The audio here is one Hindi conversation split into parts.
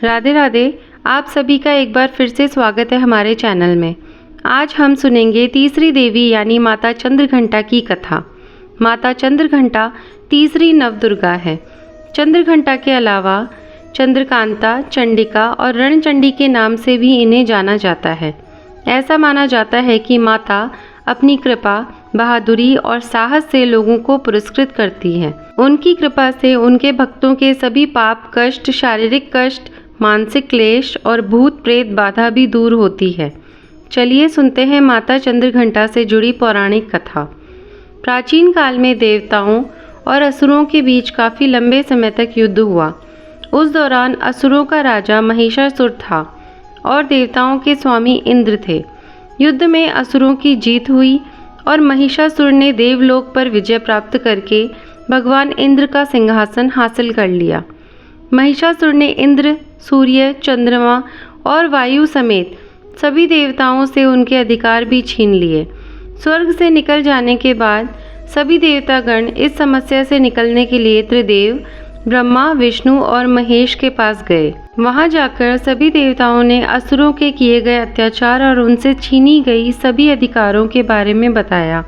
राधे राधे। आप सभी का एक बार फिर से स्वागत है हमारे चैनल में। आज हम सुनेंगे तीसरी देवी यानी माता चंद्रघंटा की कथा। माता चंद्रघंटा तीसरी नवदुर्गा है। चंद्रघंटा के अलावा चंद्रकांता, चंडिका और रणचंडी के नाम से भी इन्हें जाना जाता है। ऐसा माना जाता है कि माता अपनी कृपा, बहादुरी और साहस से लोगों को पुरस्कृत करती है। उनकी कृपा से उनके भक्तों के सभी पाप, कष्ट, शारीरिक कष्ट, मानसिक क्लेश और भूत प्रेत बाधा भी दूर होती है। चलिए सुनते हैं माता चंद्रघंटा से जुड़ी पौराणिक कथा। प्राचीन काल में देवताओं और असुरों के बीच काफ़ी लंबे समय तक युद्ध हुआ। उस दौरान असुरों का राजा महिषासुर था और देवताओं के स्वामी इंद्र थे। युद्ध में असुरों की जीत हुई और महिषासुर ने देवलोक पर विजय प्राप्त करके भगवान इंद्र का सिंहासन हासिल कर लिया। महिषासुर ने इंद्र, सूर्य, चंद्रमा और वायु समेत सभी देवताओं से उनके अधिकार भी छीन लिए। स्वर्ग से निकल जाने के बाद सभी देवतागण इस समस्या से निकलने के लिए त्रिदेव ब्रह्मा, विष्णु और महेश के पास गए। वहां जाकर सभी देवताओं ने असुरों के किए गए अत्याचार और उनसे छीनी गई सभी अधिकारों के बारे में बताया।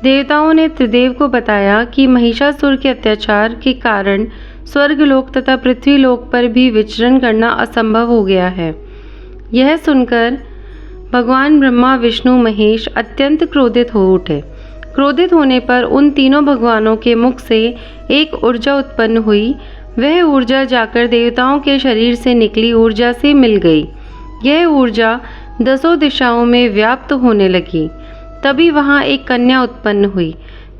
देवताओं ने त्रिदेव को बताया कि महिषासुर के अत्याचार के कारण स्वर्गलोक तथा पृथ्वीलोक पर भी विचरण करना असंभव हो गया है। यह सुनकर भगवान ब्रह्मा, विष्णु, महेश अत्यंत क्रोधित हो उठे। क्रोधित होने पर उन तीनों भगवानों के मुख से एक ऊर्जा उत्पन्न हुई। वह ऊर्जा जाकर देवताओं के शरीर से निकली ऊर्जा से मिल गई। यह ऊर्जा 10 दिशाओं में व्याप्त होने लगी। तभी वहाँ एक कन्या उत्पन्न हुई।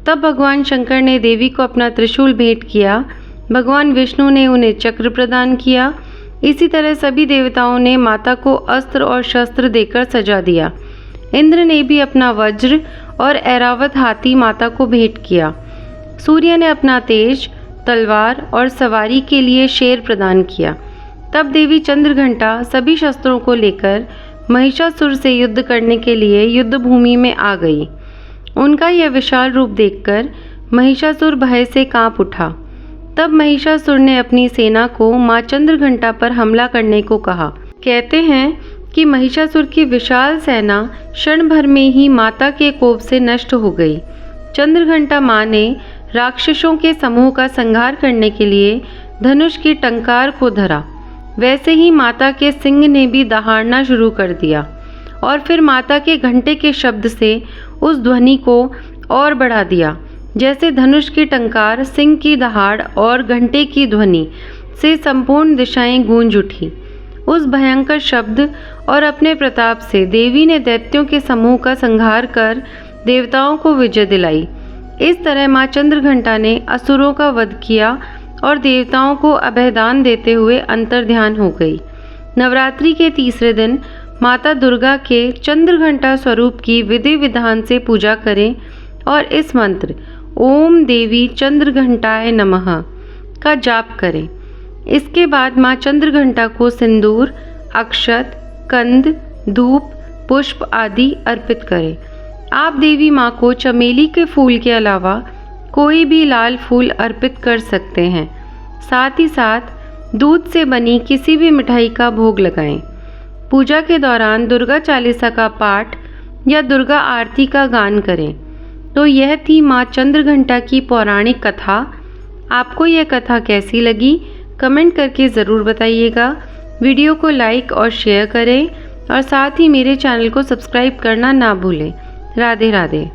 तब भगवान शंकर ने देवी को अपना त्रिशूल भेंट किया। भगवान विष्णु ने उन्हें चक्र प्रदान किया। इसी तरह सभी देवताओं ने माता को अस्त्र और शस्त्र देकर सजा दिया। इंद्र ने भी अपना वज्र और ऐरावत हाथी माता को भेंट किया। सूर्य ने अपना तेज, तलवार और सवारी के लिए शेर प्रदान किया। तब देवी चंद्रघंटा सभी शस्त्रों को लेकर महिषासुर से युद्ध करने के लिए युद्ध भूमि में आ गई। उनका यह विशाल रूप देखकर महिषासुर भय से कांप उठा। तब महिषासुर ने अपनी सेना को मां चंद्रघंटा पर हमला करने को कहा। कहते हैं कि महिषासुर की विशाल सेना क्षण भर में ही माता के कोप से नष्ट हो गई। चंद्रघंटा मां ने राक्षसों के समूह का संहार करने के लिए धनुष की टंकार को धरा। वैसे ही माता के सिंह ने भी दहाड़ना शुरू कर दिया और फिर माता के घंटे के शब्द से उस ध्वनि को और बढ़ा दिया। जैसे धनुष की टंकार, सिंह की दहाड़ और घंटे की ध्वनि से संपूर्ण दिशाएं गूंज उठी। उस भयंकर शब्द और अपने प्रताप से देवी ने दैत्यों के समूह का संहार कर देवताओं को विजय दिलाई। इस तरह मां चंद्रघंटा ने असुरों का वध किया और देवताओं को अभयदान देते हुए अंतर्ध्यान हो गई। नवरात्रि के तीसरे दिन माता दुर्गा के चंद्रघंटा स्वरूप की विधि विधान से पूजा करें और इस मंत्र ओम देवी चंद्रघंटाय नमः का जाप करें। इसके बाद मां चंद्रघंटा को सिंदूर, अक्षत, कंद, धूप, पुष्प आदि अर्पित करें। आप देवी मां को चमेली के फूल के अलावा कोई भी लाल फूल अर्पित कर सकते हैं। साथ ही साथ दूध से बनी किसी भी मिठाई का भोग लगाएं। पूजा के दौरान दुर्गा चालीसा का पाठ या दुर्गा आरती का गान करें। तो यह थी मां चंद्रघंटा की पौराणिक कथा। आपको यह कथा कैसी लगी कमेंट करके ज़रूर बताइएगा। वीडियो को लाइक और शेयर करें और साथ ही मेरे चैनल को सब्सक्राइब करना ना भूलें। राधे राधे।